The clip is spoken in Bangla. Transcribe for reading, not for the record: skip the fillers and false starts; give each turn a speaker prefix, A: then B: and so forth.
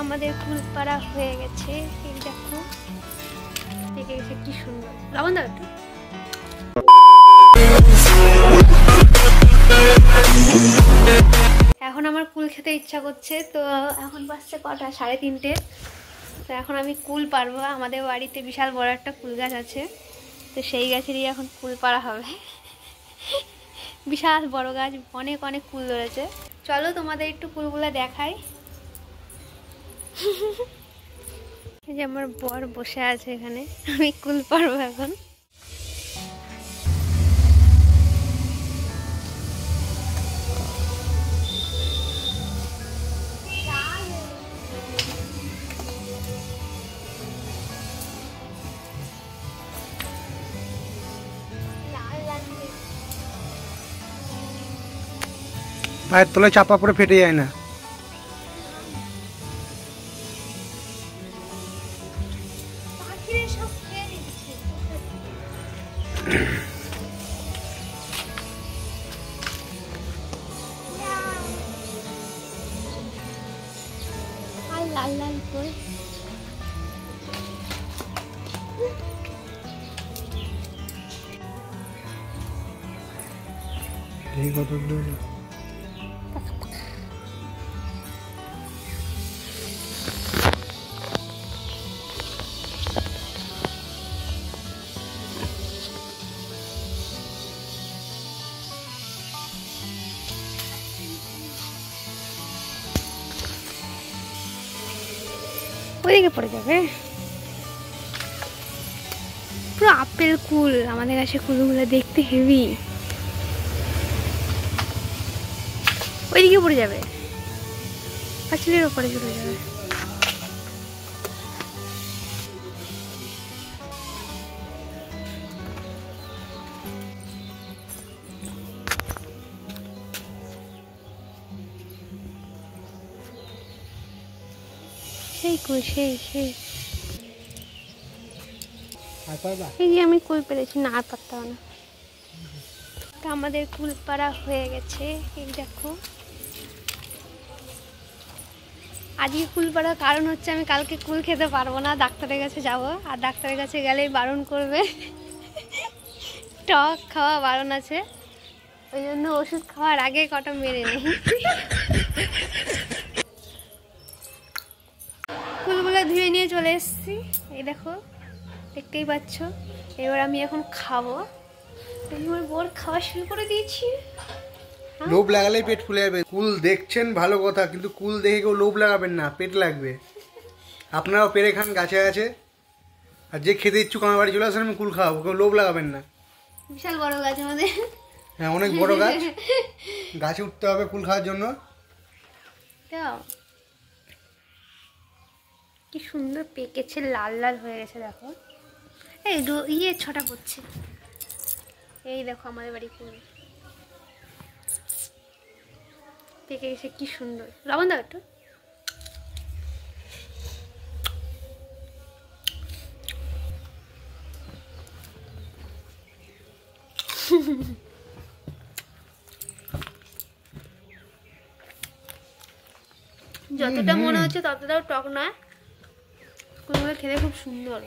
A: আমাদের কুল পাড়া হয়ে গেছে। এই দেখো পেকে গেছে, কি সুন্দর। লবণ দাও একটু। এখন আমার কুল খেতে ইচ্ছা করছে, তো এখন বাজছে কটা, 3:30। তো এখন আমি কুল পারবো। আমাদের বাড়িতে বিশাল বড় একটা কুল গাছ আছে, তো সেই গাছেরই এখন কুল পাড়া হবে। বিশাল বড় গাছ, অনেক অনেক কুল ধরেছে। চলো তোমাদের একটু কুলগুলো দেখাই। এই যে আমার বর বসে আছে এখানে, আমি কুল পারবো এখন।
B: পায়ের তলায় চাপা পড়ে ফেটে যায় না।
A: লাল লাল করে ওইদিকে পড়ে যাবে। পুরো আপেল কুল, আমাদের কাছে কুলগুলো দেখতে হেভি। ওইদিকে পড়ে যাবে, পাঁচিলের ওপরে চলে যাবে। সেই কুল, সেই সেই এই যে আমি কুল পেরেছি না, আর পারতাম না। আমাদের কুল পাড়া হয়ে গেছে। এই দেখো, আজকে কুল পাড়ার কারণ হচ্ছে আমি কালকে কুল খেতে পারবো না, ডাক্তারের কাছে যাব। আর ডাক্তারের কাছে গেলেই বারণ করবে, টক খাওয়া বারণ আছে। ওই জন্য ওষুধ খাওয়ার আগে কটা মেরে নেই। কুলগুলো ধুয়ে নিয়ে চলে এসেছি। এই দেখো, দেখতেই পাচ্ছ। এবার আমি এখন খাবো। আমার বর খাওয়া শুরু করে দিয়েছি।
B: লোভ লাগালেই পেট ফুলে যাবে। কুল দেখছেন ভালো কথা, কিন্তু কুল দেখে কেউ লোভ লাগাবেন না, পেট লাগবে। আপনারাও পেরে খান গাছে আছে। আর যে খেতে ইচ্ছুক আমার বাড়ি চলে আসেন, আমি কুল খাওয়াবো, কেউ লোভ লাগাবেন না।
A: বিশাল বড় গাছ আমাদের।
B: হ্যাঁ, অনেক বড় গাছ। গাছে উঠতে হবে কুল খাওয়ার জন্য।
A: কি সুন্দর পেকেছে, লাল লাল হয়ে গেছে। দেখো এই ছটা পড়ছে। এই দেখো আমাদের বাড়ি কুল পেকে গেছে, কি সুন্দর। লবণ দাও একটু। যতটা মনে হচ্ছে ততটাও টক নয়, কুলগুলো খেতে খুব সুন্দর।